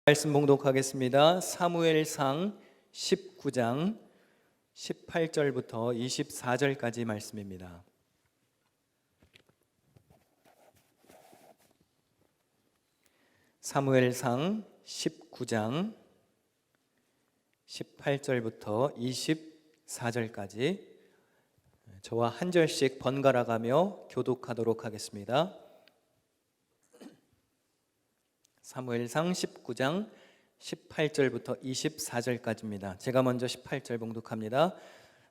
말씀 봉독하겠습니다. 사무엘상 19장 18절부터 24절까지 말씀입니다. 사무엘상 19장 18절부터 24절까지 저와 한 절씩 번갈아 가며 교독하도록 하겠습니다. 사무엘상 19장 18절부터 24절까지입니다. 제가 먼저 18절 봉독합니다.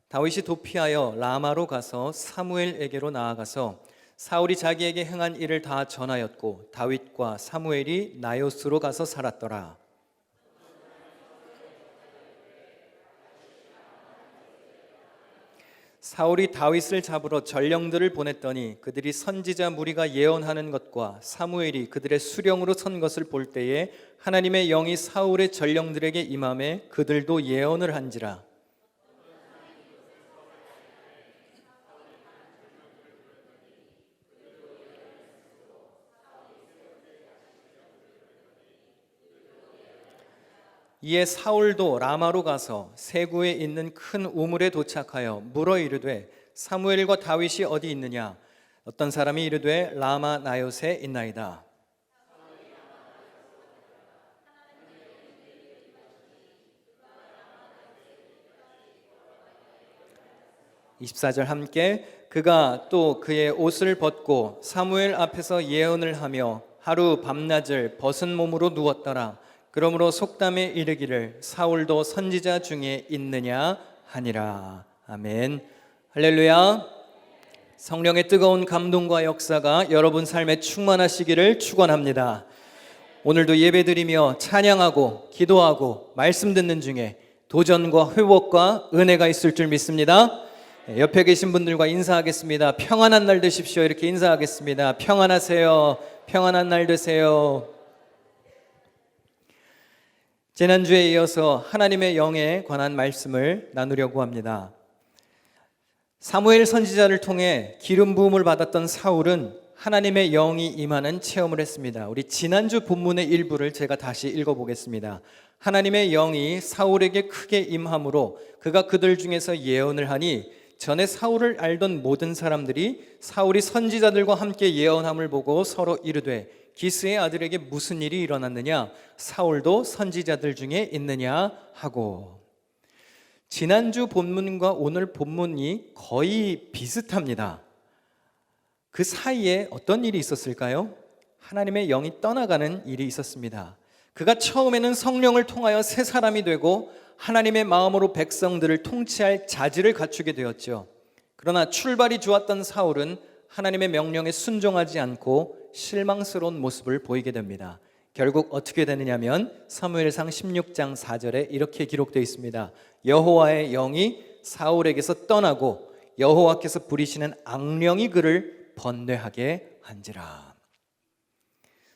다윗이 도피하여 라마로 가서 사무엘에게로 나아가서 사울이 자기에게 행한 일을 다 전하였고 다윗과 사무엘이 나요스로 가서 살았더라. 사울이 다윗을 잡으러 전령들을 보냈더니 그들이 선지자 무리가 예언하는 것과 사무엘이 그들의 수령으로 선 것을 볼 때에 하나님의 영이 사울의 전령들에게 임함에 그들도 예언을 한지라. 이에 사울도 라마로 가서 세구에 있는 큰 우물에 도착하여 물어 이르되 사무엘과 다윗이 어디 있느냐? 어떤 사람이 이르되 라마 나요스에 있나이다. (24절) 함께 그가 또 그의 옷을 벗고 사무엘 앞에서 예언을 하며 하루 밤낮을 벗은 몸으로 누웠더라. 그러므로 속담에 이르기를 사울도 선지자 중에 있느냐 하니라. 아멘. 할렐루야. 성령의 뜨거운 감동과 역사가 여러분 삶에 충만하시기를 축원합니다. 오늘도 예배드리며 찬양하고 기도하고 말씀 듣는 중에 도전과 회복과 은혜가 있을 줄 믿습니다. 옆에 계신 분들과 인사하겠습니다. 평안한 날 되십시오. 이렇게 인사하겠습니다. 평안하세요. 평안한 날 되세요. 지난주에 이어서 하나님의 영에 관한 말씀을 나누려고 합니다. 사무엘 선지자를 통해 기름 부음을 받았던 사울은 하나님의 영이 임하는 체험을 했습니다. 우리 지난주 본문의 일부를 제가 다시 읽어보겠습니다. 하나님의 영이 사울에게 크게 임함으로 그가 그들 중에서 예언을 하니 전에 사울을 알던 모든 사람들이 사울이 선지자들과 함께 예언함을 보고 서로 이르되 기스의 아들에게 무슨 일이 일어났느냐? 사울도 선지자들 중에 있느냐? 하고. 지난주 본문과 오늘 본문이 거의 비슷합니다. 그 사이에 어떤 일이 있었을까요? 하나님의 영이 떠나가는 일이 있었습니다. 그가 처음에는 성령을 통하여 새 사람이 되고 하나님의 마음으로 백성들을 통치할 자질을 갖추게 되었죠. 그러나 출발이 좋았던 사울은 하나님의 명령에 순종하지 않고 실망스러운 모습을 보이게 됩니다. 결국 어떻게 되느냐면 사무엘상 16장 4절에 이렇게 기록되어 있습니다. 여호와의 영이 사울에게서 떠나고 여호와께서 부리시는 악령이 그를 번뇌하게 한지라.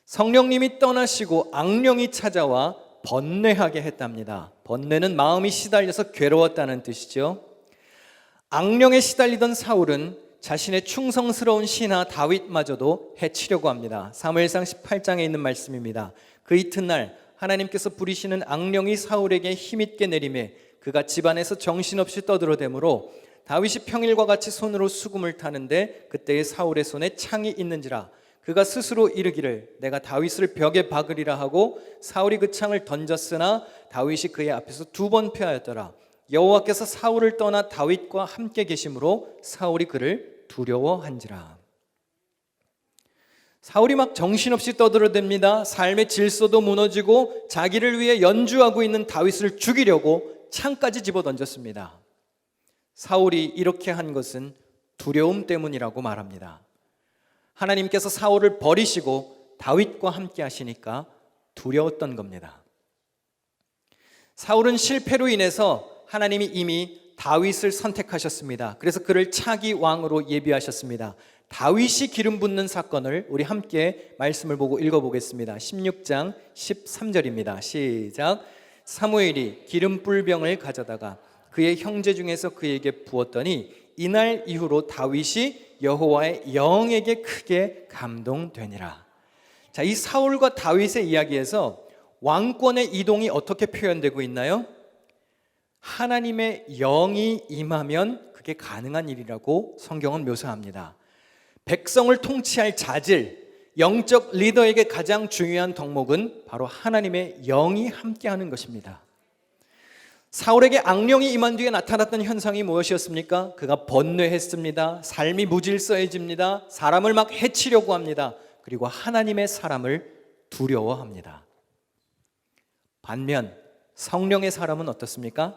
성령님이 떠나시고 악령이 찾아와 번뇌하게 했답니다. 번뇌는 마음이 시달려서 괴로웠다는 뜻이죠. 악령에 시달리던 사울은 자신의 충성스러운 신하 다윗마저도 해치려고 합니다. 사무엘상 18장에 있는 말씀입니다. 그 이튿날 하나님께서 부리시는 악령이 사울에게 힘있게 내림에 그가 집안에서 정신없이 떠들어대므로 다윗이 평일과 같이 손으로 수금을 타는데 그때의 사울의 손에 창이 있는지라. 그가 스스로 이르기를 내가 다윗을 벽에 박으리라 하고 사울이 그 창을 던졌으나 다윗이 그의 앞에서 2번 패하였더라. 여호와께서 사울을 떠나 다윗과 함께 계심으로 사울이 그를 두려워한지라. 사울이 막 정신없이 떠들어댑니다. 삶의 질서도 무너지고 자기를 위해 연주하고 있는 다윗을 죽이려고 창까지 집어던졌습니다. 사울이 이렇게 한 것은 두려움 때문이라고 말합니다. 하나님께서 사울을 버리시고 다윗과 함께 하시니까 두려웠던 겁니다. 사울은 실패로 인해서 하나님이 이미 다윗을 선택하셨습니다. 그래서 그를 차기 왕으로 예비하셨습니다. 다윗이 기름 붓는 사건을 우리 함께 말씀을 보고 읽어보겠습니다. 16장 13절입니다. 시작. 사무엘이 기름 뿔병을 가져다가 그의 형제 중에서 그에게 부었더니 이날 이후로 다윗이 여호와의 영에게 크게 감동되니라. 자, 이 사울과 다윗의 이야기에서 왕권의 이동이 어떻게 표현되고 있나요? 하나님의 영이 임하면 그게 가능한 일이라고 성경은 묘사합니다. 백성을 통치할 자질, 영적 리더에게 가장 중요한 덕목은 바로 하나님의 영이 함께하는 것입니다. 사울에게 악령이 임한 뒤에 나타났던 현상이 무엇이었습니까? 그가 번뇌했습니다. 삶이 무질서해집니다. 사람을 막 해치려고 합니다. 그리고 하나님의 사람을 두려워합니다. 반면 성령의 사람은 어떻습니까?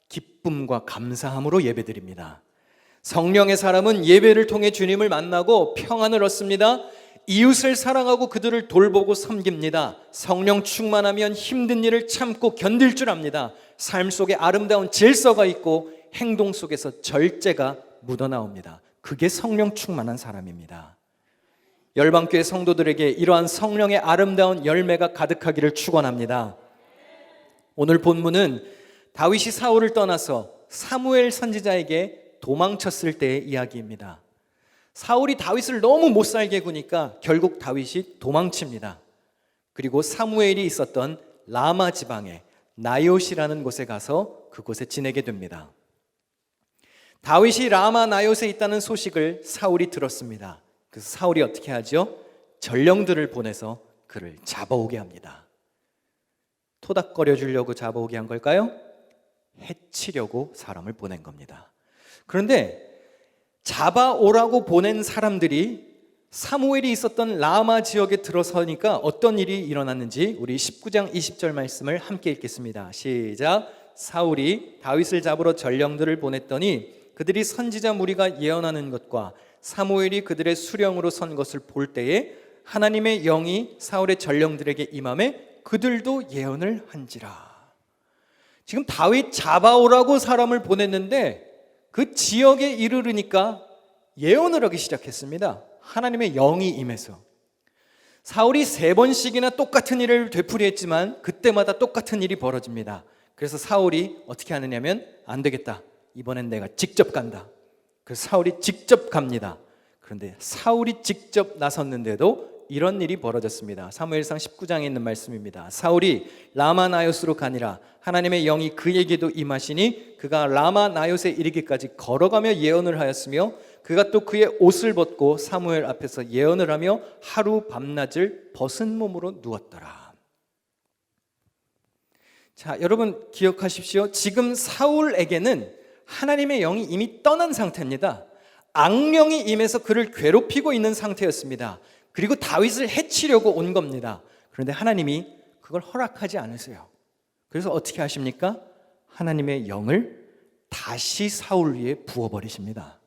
기쁨과 감사함으로 예배드립니다. 성령의 사람은 예배를 통해 주님을 만나고 평안을 얻습니다. 이웃을 사랑하고 그들을 돌보고 섬깁니다. 성령 충만하면 힘든 일을 참고 견딜 줄 압니다. 삶 속에 아름다운 질서가 있고 행동 속에서 절제가 묻어나옵니다. 그게 성령 충만한 사람입니다. 열방교회 성도들에게 이러한 성령의 아름다운 열매가 가득하기를 축원합니다. 오늘 본문은 다윗이 사울을 떠나서 사무엘 선지자에게 도망쳤을 때의 이야기입니다. 사울이 다윗을 너무 못살게 구니까 결국 다윗이 도망칩니다. 그리고 사무엘이 있었던 라마 지방에 나요시라는 곳에 가서 그곳에 지내게 됩니다. 다윗이 라마 나요시에 있다는 소식을 사울이 들었습니다. 그래서 사울이 어떻게 하죠? 전령들을 보내서 그를 잡아오게 합니다. 토닥거려 주려고 잡아오게 한 걸까요? 해치려고 사람을 보낸 겁니다. 그런데 잡아오라고 보낸 사람들이 사무엘이 있었던 라마 지역에 들어서니까 어떤 일이 일어났는지 우리 19장 20절 말씀을 함께 읽겠습니다. 시작. 사울이 다윗을 잡으러 전령들을 보냈더니 그들이 선지자 무리가 예언하는 것과 사무엘이 그들의 수령으로 선 것을 볼 때에 하나님의 영이 사울의 전령들에게 임함에 그들도 예언을 한지라. 지금 다윗 잡아오라고 사람을 보냈는데 그 지역에 이르르니까 예언을 하기 시작했습니다. 하나님의 영이 임해서. 사울이 3번씩이나 똑같은 일을 되풀이했지만 그때마다 똑같은 일이 벌어집니다. 그래서 사울이 어떻게 하느냐면 안 되겠다. 이번엔 내가 직접 간다. 그래서 사울이 직접 갑니다. 그런데 사울이 직접 나섰는데도 이런 일이 벌어졌습니다. 사무엘상 19장에 있는 말씀입니다. 사울이 라마 나요스로 가니라 하나님의 영이 그에게도 임하시니 그가 라마 나요스에 이르기까지 걸어가며 예언을 하였으며 그가 또 그의 옷을 벗고 사무엘 앞에서 예언을 하며 하루 밤낮을 벗은 몸으로 누웠더라. 자, 여러분 기억하십시오. 지금 사울에게는 하나님의 영이 이미 떠난 상태입니다. 악령이 임해서 그를 괴롭히고 있는 상태였습니다. 그리고 다윗을 해치려고 온 겁니다. 그런데 하나님이 그걸 허락하지 않으세요. 그래서 어떻게 하십니까? 하나님의 영을 다시 사울 위에 부어버리십니다.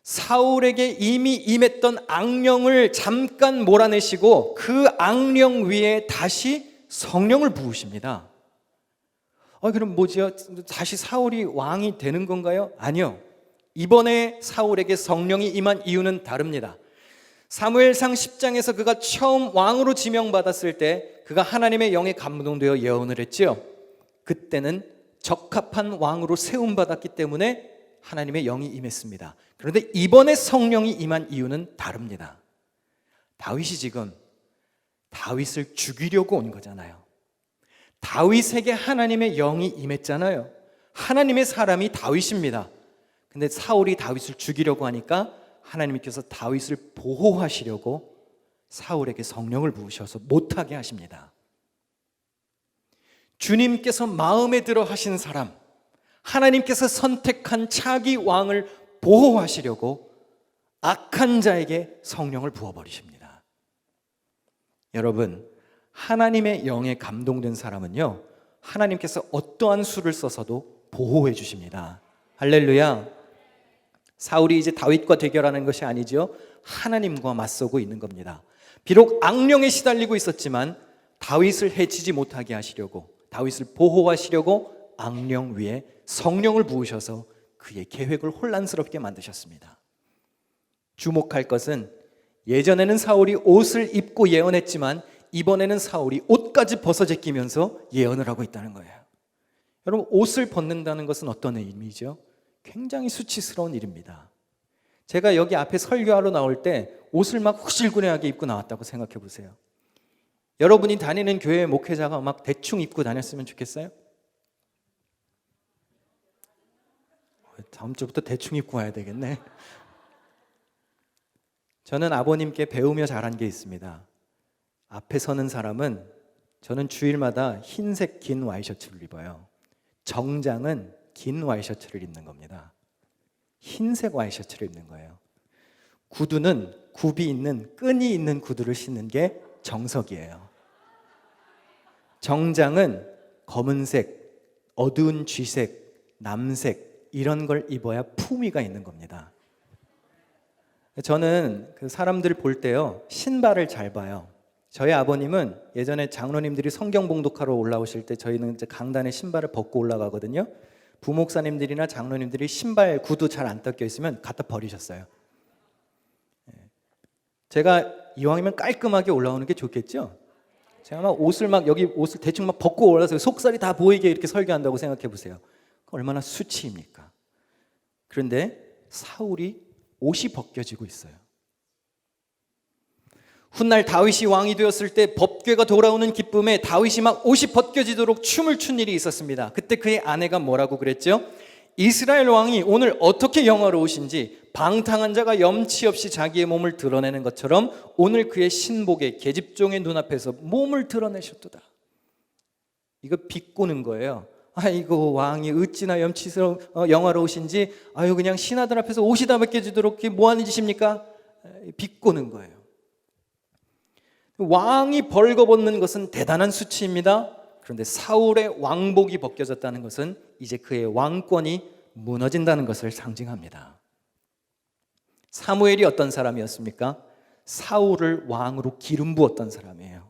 사울에게 이미 임했던 악령을 잠깐 몰아내시고 그 악령 위에 다시 성령을 부으십니다. 그럼 뭐지요? 다시 사울이 왕이 되는 건가요? 아니요. 이번에 사울에게 성령이 임한 이유는 다릅니다. 사무엘상 10장에서 그가 처음 왕으로 지명받았을 때 그가 하나님의 영에 감동되어 예언을 했지요. 그때는 적합한 왕으로 세움받았기 때문에 하나님의 영이 임했습니다. 그런데 이번에 성령이 임한 이유는 다릅니다. 다윗이 지금 다윗을 죽이려고 온 거잖아요. 다윗에게 하나님의 영이 임했잖아요. 하나님의 사람이 다윗입니다. 근데 사울이 다윗을 죽이려고 하니까 하나님께서 다윗을 보호하시려고 사울에게 성령을 부으셔서 못하게 하십니다. 주님께서 마음에 들어 하신 사람, 하나님께서 선택한 차기 왕을 보호하시려고 악한 자에게 성령을 부어버리십니다. 여러분, 하나님의 영에 감동된 사람은요, 하나님께서 어떠한 수를 써서도 보호해 주십니다. 할렐루야. 사울이 이제 다윗과 대결하는 것이 아니죠. 하나님과 맞서고 있는 겁니다. 비록 악령에 시달리고 있었지만 다윗을 해치지 못하게 하시려고, 다윗을 보호하시려고 악령 위에 성령을 부으셔서 그의 계획을 혼란스럽게 만드셨습니다. 주목할 것은 예전에는 사울이 옷을 입고 예언했지만 이번에는 사울이 옷까지 벗어 제끼면서 예언을 하고 있다는 거예요. 여러분, 옷을 벗는다는 것은 어떤 의미죠? 굉장히 수치스러운 일입니다. 제가 여기 앞에 설교하러 나올 때 옷을 막 후실구레하게 입고 나왔다고 생각해 보세요. 여러분이 다니는 교회 목회자가 막 대충 입고 다녔으면 좋겠어요? 다음 주부터 대충 입고 와야 되겠네. 저는 아버님께 배우며 자란 게 있습니다. 앞에 서는 사람은, 저는 주일마다 흰색 긴 와이셔츠를 입어요. 정장은 긴 와이셔츠를 입는 겁니다. 흰색 와이셔츠를 입는 거예요. 구두는 굽이 있는, 끈이 있는 구두를 신는 게 정석이에요. 정장은 검은색, 어두운 쥐색, 남색 이런 걸 입어야 품위가 있는 겁니다. 저는 그 사람들 볼 때요, 신발을 잘 봐요. 저희 아버님은 예전에 장로님들이 성경 봉독하러 올라오실 때 저희는 이제 강단에 신발을 벗고 올라가거든요. 부목사님들이나 장로님들이 신발 구두 잘 안 닦여 있으면 갖다 버리셨어요. 제가 이왕이면 깔끔하게 올라오는 게 좋겠죠? 제가 막 여기 옷을 대충 막 벗고 올라서 속살이 다 보이게 이렇게 설교한다고 생각해 보세요. 얼마나 수치입니까? 그런데 사울이 옷이 벗겨지고 있어요. 훗날 다윗이 왕이 되었을 때 법궤가 돌아오는 기쁨에 다윗이 막 옷이 벗겨지도록 춤을 춘 일이 있었습니다. 그때 그의 아내가 뭐라고 그랬죠? 이스라엘 왕이 오늘 어떻게 영화로우신지 방탕한 자가 염치 없이 자기의 몸을 드러내는 것처럼 오늘 그의 신복의 계집종의 눈앞에서 몸을 드러내셨도다. 이거 비꼬는 거예요. 아이고 왕이 어찌나 영화로우신지, 아유 그냥 신하들 앞에서 옷이 다 벗겨지도록 뭐 하는 짓입니까? 비꼬는 거예요. 왕이 벌거벗는 것은 대단한 수치입니다. 그런데 사울의 왕복이 벗겨졌다는 것은 이제 그의 왕권이 무너진다는 것을 상징합니다. 사무엘이 어떤 사람이었습니까? 사울을 왕으로 기름 부었던 사람이에요.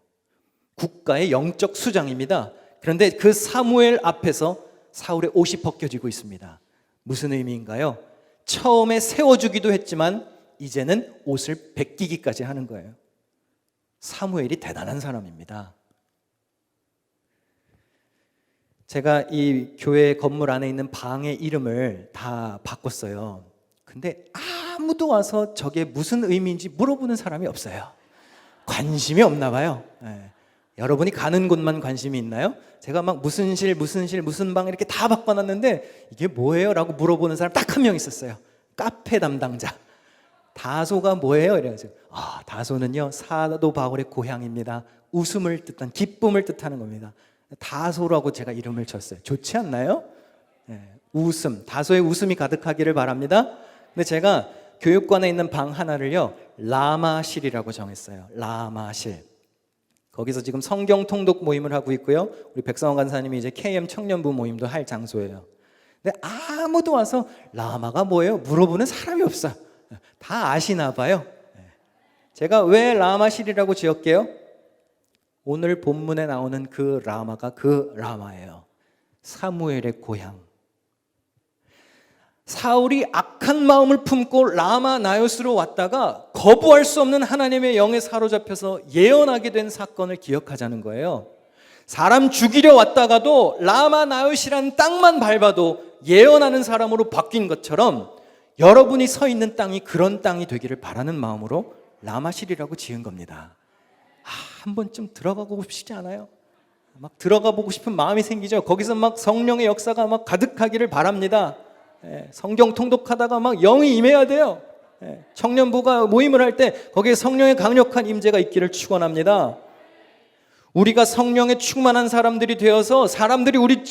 국가의 영적 수장입니다. 그런데 그 사무엘 앞에서 사울의 옷이 벗겨지고 있습니다. 무슨 의미인가요? 처음에 세워주기도 했지만 이제는 옷을 벗기기까지 하는 거예요. 사무엘이 대단한 사람입니다. 제가 이 교회 건물 안에 있는 방의 이름을 다 바꿨어요. 근데 아무도 와서 저게 무슨 의미인지 물어보는 사람이 없어요. 관심이 없나 봐요. 여러분이 가는 곳만 관심이 있나요? 제가 막 무슨 방 이렇게 다 바꿔놨는데 이게 뭐예요? 라고 물어보는 사람 딱 한 명 있었어요. 카페 담당자. 다소가 뭐예요? 이래가지고 다소는요 사도 바울의 고향입니다. 웃음을 뜻한, 기쁨을 뜻하는 겁니다. 다소라고 제가 이름을 줬어요. 좋지 않나요? 웃음, 다소의 웃음이 가득하기를 바랍니다. 근데 제가 교육관에 있는 방 하나를요 라마실이라고 정했어요. 라마실. 거기서 지금 성경 통독 모임을 하고 있고요, 우리 백성원 간사님이 이제 KM 청년부 모임도 할 장소예요. 근데 아무도 와서 라마가 뭐예요? 물어보는 사람이 없어요. 다 아시나 봐요. 제가 왜 라마실이라고 지었게요? 오늘 본문에 나오는 그 라마가 그 라마예요. 사무엘의 고향. 사울이 악한 마음을 품고 라마 나요스로 왔다가 거부할 수 없는 하나님의 영에 사로잡혀서 예언하게 된 사건을 기억하자는 거예요. 사람 죽이려 왔다가도 라마 나요스라는 땅만 밟아도 예언하는 사람으로 바뀐 것처럼 여러분이 서 있는 땅이 그런 땅이 되기를 바라는 마음으로 라마실이라고 지은 겁니다. 한 번쯤 들어가 보고 싶지 않아요? 막 들어가 보고 싶은 마음이 생기죠. 거기서 막 성령의 역사가 막 가득하기를 바랍니다. 성경 통독하다가 막 영이 임해야 돼요. 청년부가 모임을 할 때 거기에 성령의 강력한 임재가 있기를 축원합니다. 우리가 성령에 충만한 사람들이 되어서 사람들이 우리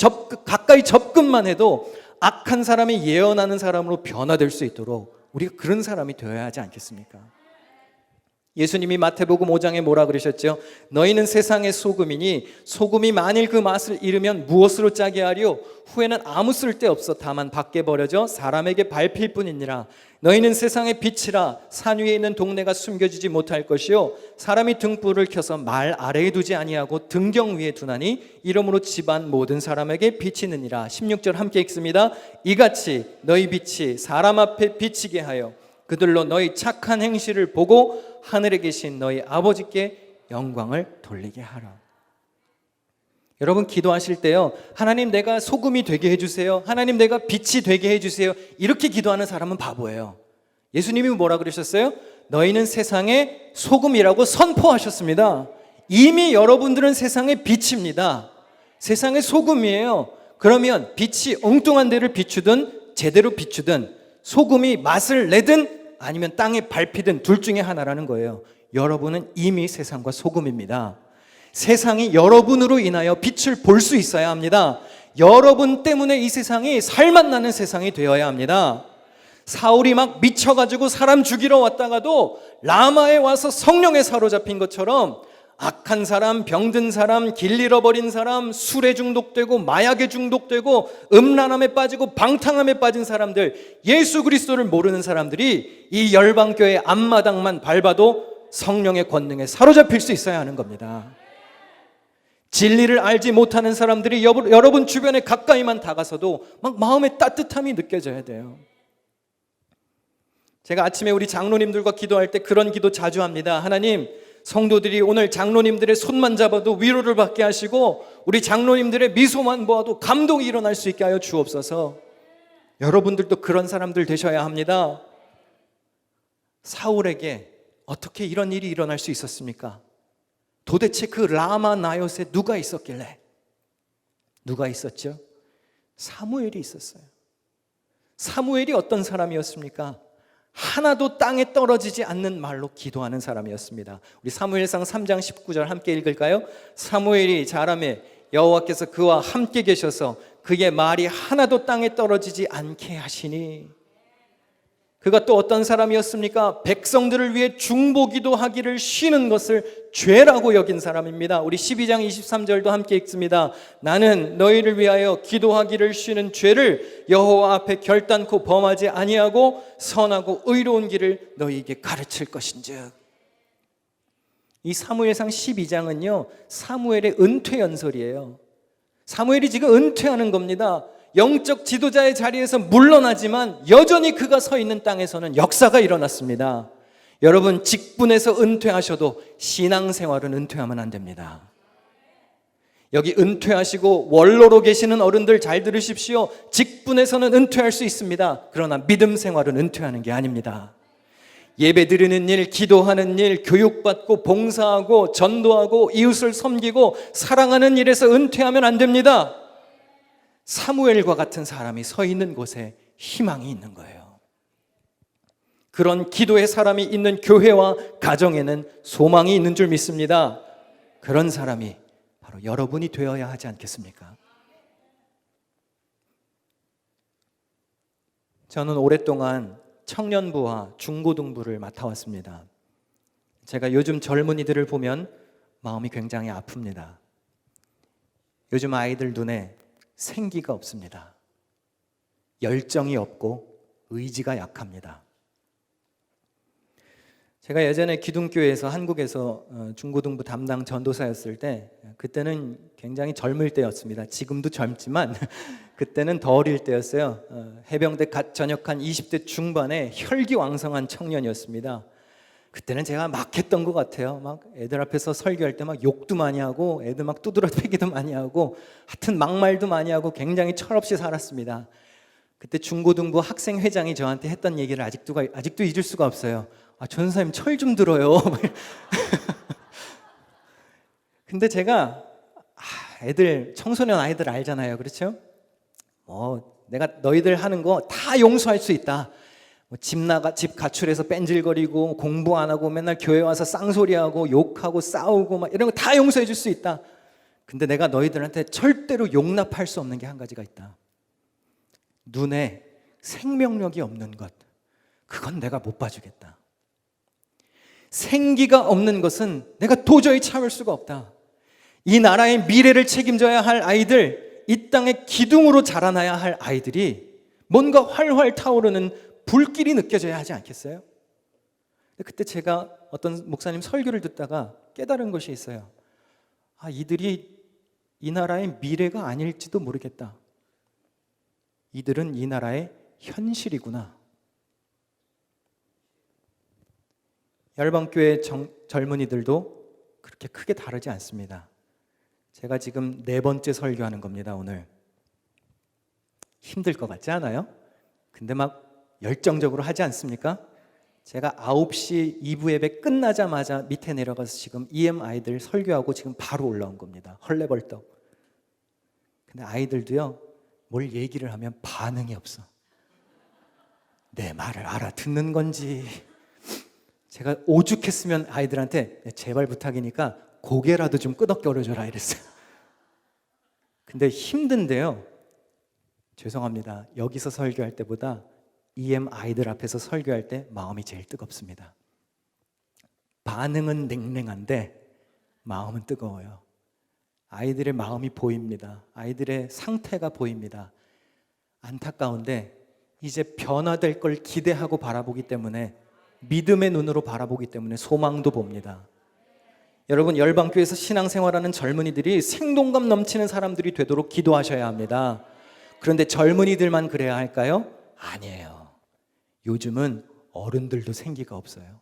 가까이 접근만 해도 악한 사람이 예언하는 사람으로 변화될 수 있도록 우리가 그런 사람이 되어야 하지 않겠습니까? 예수님이 마태복음 5장에 뭐라 그러셨죠? 너희는 세상의 소금이니 소금이 만일 그 맛을 잃으면 무엇으로 짜게 하리요? 후에는 아무 쓸데없어 다만 밖에 버려져 사람에게 밟힐 뿐이니라. 너희는 세상의 빛이라. 산 위에 있는 동네가 숨겨지지 못할 것이요 사람이 등불을 켜서 말 아래에 두지 아니하고 등경 위에 두나니 이러므로 집안 모든 사람에게 비치느니라. 16절 함께 읽습니다. 이같이 너희 빛이 사람 앞에 비치게 하여 그들로 너희 착한 행실을 보고 하늘에 계신 너희 아버지께 영광을 돌리게 하라. 여러분 기도하실 때요, 하나님 내가 소금이 되게 해주세요, 하나님 내가 빛이 되게 해주세요, 이렇게 기도하는 사람은 바보예요. 예수님이 뭐라 그러셨어요? 너희는 세상의 소금이라고 선포하셨습니다. 이미 여러분들은 세상의 빛입니다. 세상의 소금이에요. 그러면 빛이 엉뚱한 데를 비추든 제대로 비추든 소금이 맛을 내든 아니면 땅에 밟히든 둘 중에 하나라는 거예요. 여러분은 이미 세상과 소금입니다. 세상이 여러분으로 인하여 빛을 볼 수 있어야 합니다. 여러분 때문에 이 세상이 살맛 나는 세상이 되어야 합니다. 사울이 막 미쳐가지고 사람 죽이러 왔다가도 라마에 와서 성령에 사로잡힌 것처럼 악한 사람, 병든 사람, 길 잃어버린 사람, 술에 중독되고 마약에 중독되고 음란함에 빠지고 방탕함에 빠진 사람들, 예수 그리스도를 모르는 사람들이 이 열방교회 앞마당만 밟아도 성령의 권능에 사로잡힐 수 있어야 하는 겁니다. 진리를 알지 못하는 사람들이 여러분 주변에 가까이만 다가서도 막 마음의 따뜻함이 느껴져야 돼요. 제가 아침에 우리 장로님들과 기도할 때 그런 기도 자주 합니다. 하나님, 성도들이 오늘 장로님들의 손만 잡아도 위로를 받게 하시고 우리 장로님들의 미소만 보아도 감동이 일어날 수 있게 하여 주옵소서. 여러분들도 그런 사람들 되셔야 합니다. 사울에게 어떻게 이런 일이 일어날 수 있었습니까? 도대체 그 라마 나요스에 누가 있었길래? 누가 있었죠? 사무엘이 있었어요. 사무엘이 어떤 사람이었습니까? 하나도 땅에 떨어지지 않는 말로 기도하는 사람이었습니다. 우리 사무엘상 3장 19절 함께 읽을까요? 사무엘이 자라매 여호와께서 그와 함께 계셔서 그의 말이 하나도 땅에 떨어지지 않게 하시니. 그가 또 어떤 사람이었습니까? 백성들을 위해 중보기도 하기를 쉬는 것을 죄라고 여긴 사람입니다. 우리 12장 23절도 함께 읽습니다. 나는 너희를 위하여 기도하기를 쉬는 죄를 여호와 앞에 결단코 범하지 아니하고 선하고 의로운 길을 너희에게 가르칠 것인즉. 이 사무엘상 12장은요 사무엘의 은퇴 연설이에요. 사무엘이 지금 은퇴하는 겁니다. 영적 지도자의 자리에서 물러나지만 여전히 그가 서 있는 땅에서는 역사가 일어났습니다. 여러분, 직분에서 은퇴하셔도 신앙생활은 은퇴하면 안 됩니다. 여기 은퇴하시고 원로로 계시는 어른들 잘 들으십시오. 직분에서는 은퇴할 수 있습니다. 그러나 믿음 생활은 은퇴하는 게 아닙니다. 예배 드리는 일, 기도하는 일, 교육받고 봉사하고 전도하고 이웃을 섬기고 사랑하는 일에서 은퇴하면 안 됩니다. 사무엘과 같은 사람이 서 있는 곳에 희망이 있는 거예요. 그런 기도의 사람이 있는 교회와 가정에는 소망이 있는 줄 믿습니다. 그런 사람이 바로 여러분이 되어야 하지 않겠습니까? 저는 오랫동안 청년부와 중고등부를 맡아왔습니다. 제가 요즘 젊은이들을 보면 마음이 굉장히 아픕니다. 요즘 아이들 눈에 생기가 없습니다. 열정이 없고 의지가 약합니다. 제가 예전에 기둥교회에서 한국에서 중고등부 담당 전도사였을 때 그때는 굉장히 젊을 때였습니다. 지금도 젊지만 그때는 더 어릴 때였어요. 해병대 갓 전역한 20대 중반의 혈기왕성한 청년이었습니다. 그때는 제가 막 했던 것 같아요. 막 애들 앞에서 설교할 때 막 욕도 많이 하고 애들 막 두드러 패기도 많이 하고 하여튼 막말도 많이 하고 굉장히 철없이 살았습니다. 그때 중고등부 학생회장이 저한테 했던 얘기를 아직도 잊을 수가 없어요. 전사님 철 좀 들어요. 근데 제가 애들 청소년 아이들 알잖아요. 그렇죠? 내가 너희들 하는 거 다 용서할 수 있다. 집 가출해서 뺀질거리고 공부 안 하고 맨날 교회 와서 쌍소리하고 욕하고 싸우고 막 이런 거 다 용서해 줄 수 있다. 근데 내가 너희들한테 절대로 용납할 수 없는 게 한 가지가 있다. 눈에 생명력이 없는 것, 그건 내가 못 봐주겠다. 생기가 없는 것은 내가 도저히 참을 수가 없다. 이 나라의 미래를 책임져야 할 아이들, 이 땅의 기둥으로 자라나야 할 아이들이 뭔가 활활 타오르는 불길이 느껴져야 하지 않겠어요? 그때 제가 어떤 목사님 설교를 듣다가 깨달은 것이 있어요. 이들이 이 나라의 미래가 아닐지도 모르겠다. 이들은 이 나라의 현실이구나. 열방교회 젊은이들도 그렇게 크게 다르지 않습니다. 제가 지금 4번째 설교하는 겁니다. 오늘 힘들 것 같지 않아요? 근데 막 열정적으로 하지 않습니까? 제가 9시 2부 예배 끝나자마자 밑에 내려가서 지금 EM 아이들 설교하고 지금 바로 올라온 겁니다. 헐레벌떡. 근데 아이들도요, 뭘 얘기를 하면 반응이 없어. 내 말을 알아듣는 건지. 제가 오죽했으면 아이들한테 제발 부탁이니까 고개라도 좀 끄덕거려줘라 이랬어요. 근데 힘든데요, 죄송합니다. 여기서 설교할 때보다 EM 아이들 앞에서 설교할 때 마음이 제일 뜨겁습니다. 반응은 냉랭한데 마음은 뜨거워요. 아이들의 마음이 보입니다. 아이들의 상태가 보입니다. 안타까운데 이제 변화될 걸 기대하고 바라보기 때문에, 믿음의 눈으로 바라보기 때문에 소망도 봅니다. 여러분, 열방교회에서 신앙생활하는 젊은이들이 생동감 넘치는 사람들이 되도록 기도하셔야 합니다. 그런데 젊은이들만 그래야 할까요? 아니에요. 요즘은 어른들도 생기가 없어요.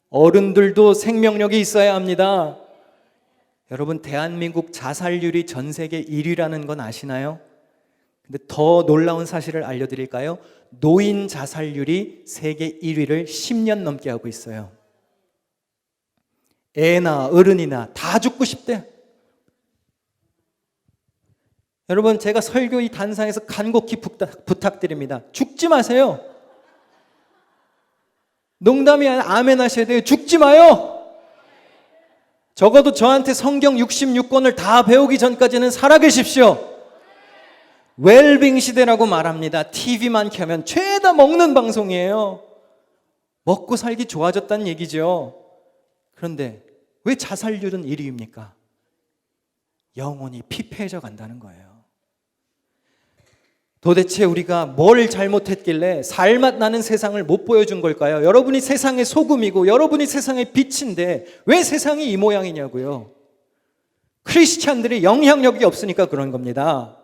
어른들도 생명력이 있어야 합니다. 여러분, 대한민국 자살률이 전 세계 1위라는 건 아시나요? 근데 더 놀라운 사실을 알려드릴까요? 노인 자살률이 세계 1위를 10년 넘게 하고 있어요. 애나 어른이나 다 죽고 싶대. 여러분, 제가 설교 이 단상에서 간곡히 부탁드립니다. 죽지 마세요. 농담이 아니라 아멘 하셔야 돼요. 죽지 마요. 적어도 저한테 성경 66권을 다 배우기 전까지는 살아계십시오. 웰빙 시대라고 말합니다. TV만 켜면 죄다 먹는 방송이에요. 먹고 살기 좋아졌다는 얘기죠. 그런데 왜 자살률은 1위입니까? 영혼이 피폐해져 간다는 거예요. 도대체 우리가 뭘 잘못했길래 살맛 나는 세상을 못 보여준 걸까요? 여러분이 세상의 소금이고 여러분이 세상의 빛인데 왜 세상이 이 모양이냐고요. 크리스찬들이 영향력이 없으니까 그런 겁니다.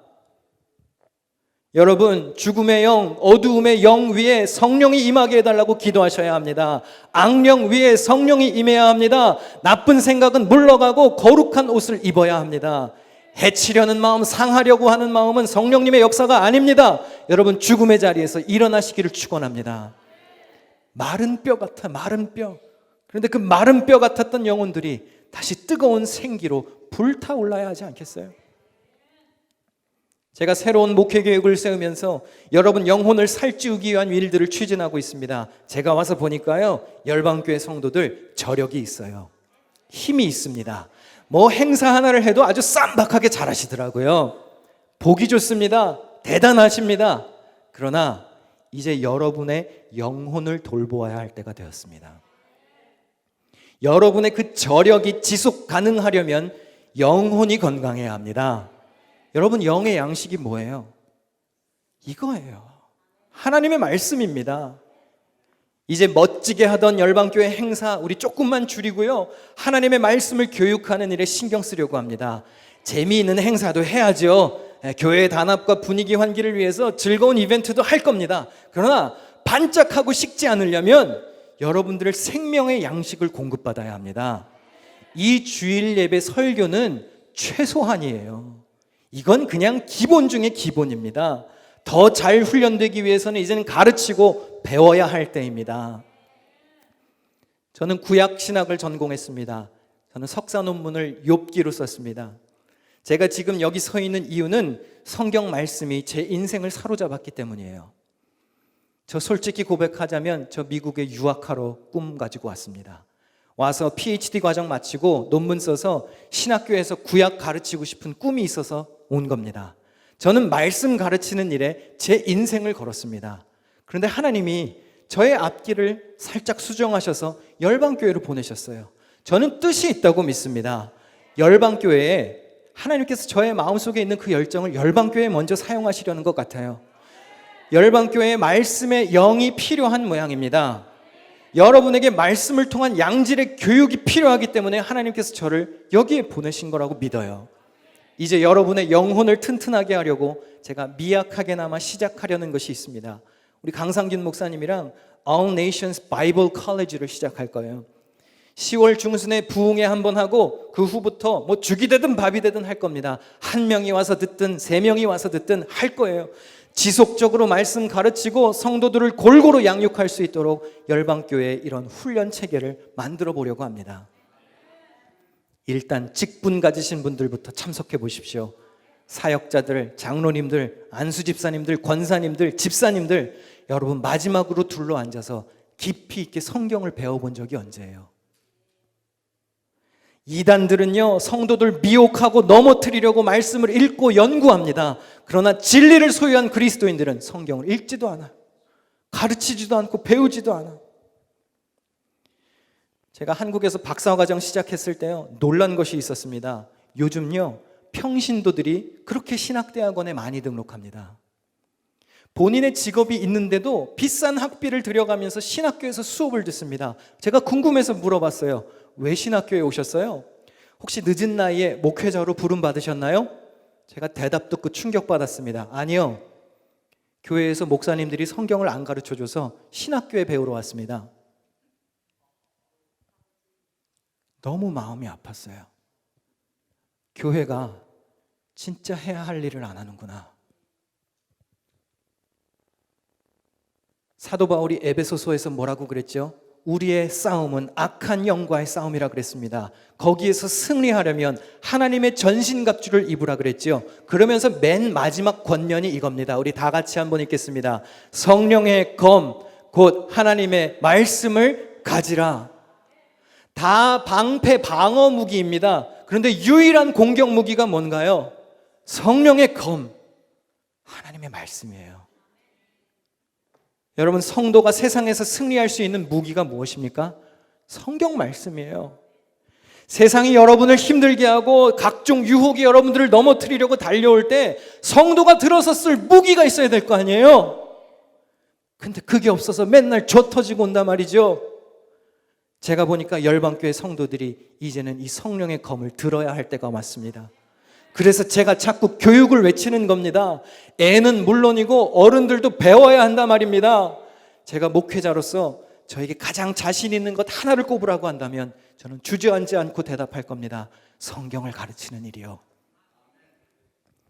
여러분, 죽음의 영, 어두움의 영 위에 성령이 임하게 해달라고 기도하셔야 합니다. 악령 위에 성령이 임해야 합니다. 나쁜 생각은 물러가고 거룩한 옷을 입어야 합니다. 해치려는 마음, 상하려고 하는 마음은 성령님의 역사가 아닙니다. 여러분, 죽음의 자리에서 일어나시기를 축원합니다. 마른 뼈 같아, 마른 뼈. 그런데 그 마른 뼈 같았던 영혼들이 다시 뜨거운 생기로 불타올라야 하지 않겠어요? 제가 새로운 목회 계획을 세우면서 여러분 영혼을 살찌우기 위한 일들을 추진하고 있습니다. 제가 와서 보니까요, 열방교회 성도들 저력이 있어요. 힘이 있습니다. 뭐 행사 하나를 해도 아주 쌈박하게 잘하시더라고요. 보기 좋습니다. 대단하십니다. 그러나 이제 여러분의 영혼을 돌보아야 할 때가 되었습니다. 여러분의 그 저력이 지속 가능하려면 영혼이 건강해야 합니다. 여러분, 영의 양식이 뭐예요? 이거예요. 하나님의 말씀입니다. 이제 멋지게 하던 열방교회 행사 우리 조금만 줄이고요, 하나님의 말씀을 교육하는 일에 신경 쓰려고 합니다. 재미있는 행사도 해야죠. 교회의 단합과 분위기 환기를 위해서 즐거운 이벤트도 할 겁니다. 그러나 반짝하고 식지 않으려면 여러분들의 생명의 양식을 공급받아야 합니다. 이 주일 예배 설교는 최소한이에요. 이건 그냥 기본 중에 기본입니다. 더 잘 훈련되기 위해서는 이제는 가르치고 배워야 할 때입니다. 저는 구약 신학을 전공했습니다. 저는 석사 논문을 욥기로 썼습니다. 제가 지금 여기 서 있는 이유는 성경 말씀이 제 인생을 사로잡았기 때문이에요. 저 솔직히 고백하자면 저 미국에 유학하러 꿈 가지고 왔습니다. 와서 PhD 과정 마치고 논문 써서 신학교에서 구약 가르치고 싶은 꿈이 있어서 온 겁니다. 저는 말씀 가르치는 일에 제 인생을 걸었습니다. 그런데 하나님이 저의 앞길을 살짝 수정하셔서 열방교회로 보내셨어요. 저는 뜻이 있다고 믿습니다. 열방교회에 하나님께서 저의 마음속에 있는 그 열정을 열방교회에 먼저 사용하시려는 것 같아요. 열방교회에 말씀의 영이 필요한 모양입니다. 여러분에게 말씀을 통한 양질의 교육이 필요하기 때문에 하나님께서 저를 여기에 보내신 거라고 믿어요. 이제 여러분의 영혼을 튼튼하게 하려고 제가 미약하게나마 시작하려는 것이 있습니다. 우리 강상균 목사님이랑 All Nations Bible College를 시작할 거예요. 10월 중순에 부흥회 한번 하고 그 후부터 뭐 죽이 되든 밥이 되든 할 겁니다. 한 명이 와서 듣든 세 명이 와서 듣든 할 거예요. 지속적으로 말씀 가르치고 성도들을 골고루 양육할 수 있도록 열방교회에 이런 훈련 체계를 만들어 보려고 합니다. 일단 직분 가지신 분들부터 참석해 보십시오. 사역자들, 장로님들, 안수집사님들, 권사님들, 집사님들, 여러분 마지막으로 둘러앉아서 깊이 있게 성경을 배워본 적이 언제예요? 이단들은요, 성도들 미혹하고 넘어뜨리려고 말씀을 읽고 연구합니다. 그러나 진리를 소유한 그리스도인들은 성경을 읽지도 않아요. 가르치지도 않고 배우지도 않아요. 제가 한국에서 박사과정 시작했을 때요, 놀란 것이 있었습니다. 요즘요, 평신도들이 그렇게 신학대학원에 많이 등록합니다. 본인의 직업이 있는데도 비싼 학비를 들여가면서 신학교에서 수업을 듣습니다. 제가 궁금해서 물어봤어요. 왜 신학교에 오셨어요? 혹시 늦은 나이에 목회자로 부름 받으셨나요? 제가 대답 듣고 충격받았습니다. 아니요. 교회에서 목사님들이 성경을 안 가르쳐줘서 신학교에 배우러 왔습니다. 너무 마음이 아팠어요. 교회가 진짜 해야 할 일을 안 하는구나. 사도 바울이 에베소서에서 뭐라고 그랬죠? 우리의 싸움은 악한 영과의 싸움이라 그랬습니다. 거기에서 승리하려면 하나님의 전신갑주를 입으라 그랬죠. 그러면서 맨 마지막 권면이 이겁니다. 우리 다 같이 한번 읽겠습니다. 성령의 검, 곧 하나님의 말씀을 가지라. 다 방패 방어 무기입니다. 그런데 유일한 공격 무기가 뭔가요? 성령의 검, 하나님의 말씀이에요. 여러분, 성도가 세상에서 승리할 수 있는 무기가 무엇입니까? 성경 말씀이에요. 세상이 여러분을 힘들게 하고 각종 유혹이 여러분들을 넘어뜨리려고 달려올 때 성도가 들어서 쓸 무기가 있어야 될 거 아니에요? 근데 그게 없어서 맨날 조 터지고 온단 말이죠. 제가 보니까 열방교회 성도들이 이제는 이 성령의 검을 들어야 할 때가 왔습니다. 그래서 제가 자꾸 교육을 외치는 겁니다. 애는 물론이고 어른들도 배워야 한단 말입니다. 제가 목회자로서 저에게 가장 자신 있는 것 하나를 꼽으라고 한다면 저는 주저앉지 않고 대답할 겁니다. 성경을 가르치는 일이요.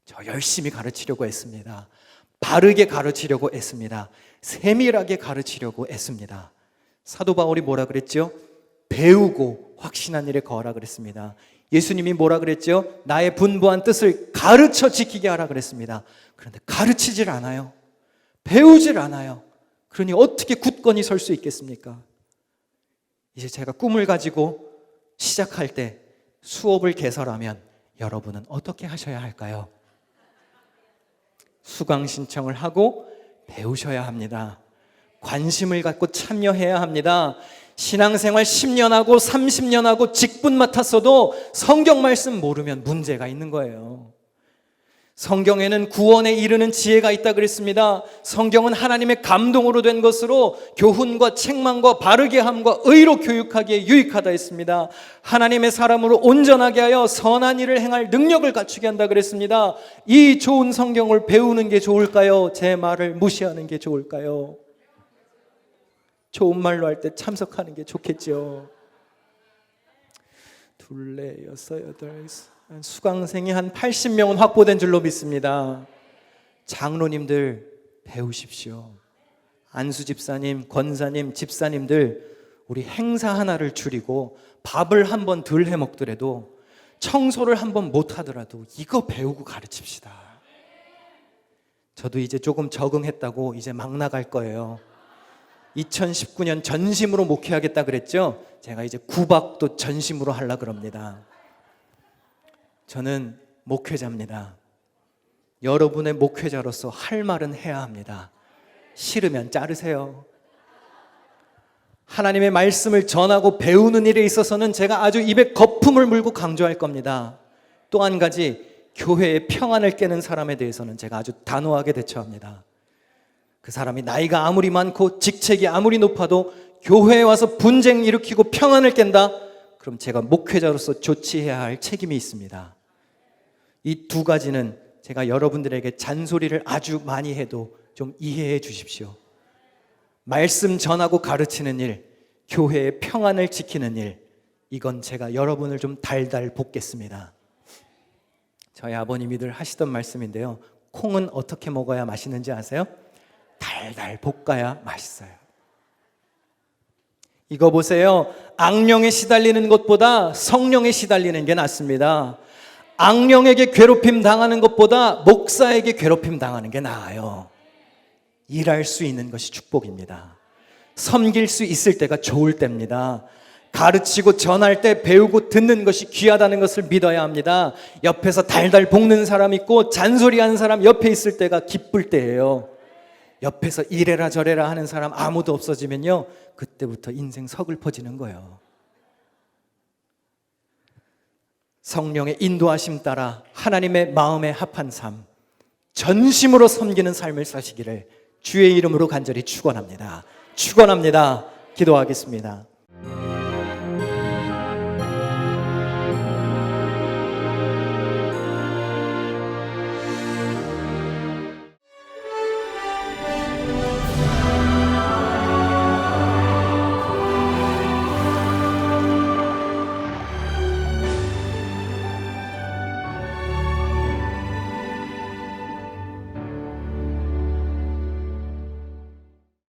저 열심히 가르치려고 했습니다. 바르게 가르치려고 애씁니다. 세밀하게 가르치려고 애씁니다. 사도 바울이 뭐라 그랬죠? 배우고 확신한 일에 거하라 그랬습니다. 예수님이 뭐라 그랬죠? 나의 분부한 뜻을 가르쳐 지키게 하라 그랬습니다. 그런데 가르치질 않아요. 배우질 않아요. 그러니 어떻게 굳건히 설 수 있겠습니까? 이제 제가 꿈을 가지고 시작할 때 수업을 개설하면 여러분은 어떻게 하셔야 할까요? 수강 신청을 하고 배우셔야 합니다. 관심을 갖고 참여해야 합니다. 신앙생활 10년 하고 30년 하고 직분 맡았어도 성경 말씀 모르면 문제가 있는 거예요. 성경에는 구원에 이르는 지혜가 있다 그랬습니다. 성경은 하나님의 감동으로 된 것으로 교훈과 책망과 바르게 함과 의로 교육하기에 유익하다 했습니다. 하나님의 사람으로 온전하게 하여 선한 일을 행할 능력을 갖추게 한다 그랬습니다. 이 좋은 성경을 배우는 게 좋을까요? 제 말을 무시하는 게 좋을까요? 좋은 말로 할 때 참석하는 게 좋겠죠. 둘레, 여섯, 여덟, 수강생이 한 80명은 확보된 줄로 믿습니다. 장로님들 배우십시오. 안수집사님, 권사님, 집사님들 우리 행사 하나를 줄이고 밥을 한 번 덜 해먹더라도 청소를 한 번 못하더라도 이거 배우고 가르칩시다. 저도 이제 조금 적응했다고 이제 막 나갈 거예요. 2019년 전심으로 목회하겠다 그랬죠? 제가 이제 구박도 전심으로 하려고 그럽니다. 저는 목회자입니다. 여러분의 목회자로서 할 말은 해야 합니다. 싫으면 자르세요. 하나님의 말씀을 전하고 배우는 일에 있어서는 제가 아주 입에 거품을 물고 강조할 겁니다. 또 한 가지, 교회의 평안을 깨는 사람에 대해서는 제가 아주 단호하게 대처합니다. 그 사람이 나이가 아무리 많고 직책이 아무리 높아도 교회에 와서 분쟁 일으키고 평안을 깬다? 그럼 제가 목회자로서 조치해야 할 책임이 있습니다. 이 두 가지는 제가 여러분들에게 잔소리를 아주 많이 해도 좀 이해해 주십시오. 말씀 전하고 가르치는 일, 교회의 평안을 지키는 일, 이건 제가 여러분을 좀 달달 볶겠습니다. 저희 아버님이 늘 하시던 말씀인데요. 콩은 어떻게 먹어야 맛있는지 아세요? 달달 볶아야 맛있어요. 이거 보세요. 악령에 시달리는 것보다 성령에 시달리는 게 낫습니다. 악령에게 괴롭힘 당하는 것보다 목사에게 괴롭힘 당하는 게 나아요. 일할 수 있는 것이 축복입니다. 섬길 수 있을 때가 좋을 때입니다. 가르치고 전할 때 배우고 듣는 것이 귀하다는 것을 믿어야 합니다. 옆에서 달달 볶는 사람 있고 잔소리하는 사람 옆에 있을 때가 기쁠 때예요. 옆에서 이래라 저래라 하는 사람 아무도 없어지면요, 그때부터 인생 서글퍼지는 거예요. 성령의 인도하심 따라 하나님의 마음에 합한 삶, 전심으로 섬기는 삶을 사시기를 주의 이름으로 간절히 축원합니다. 축원합니다. 기도하겠습니다.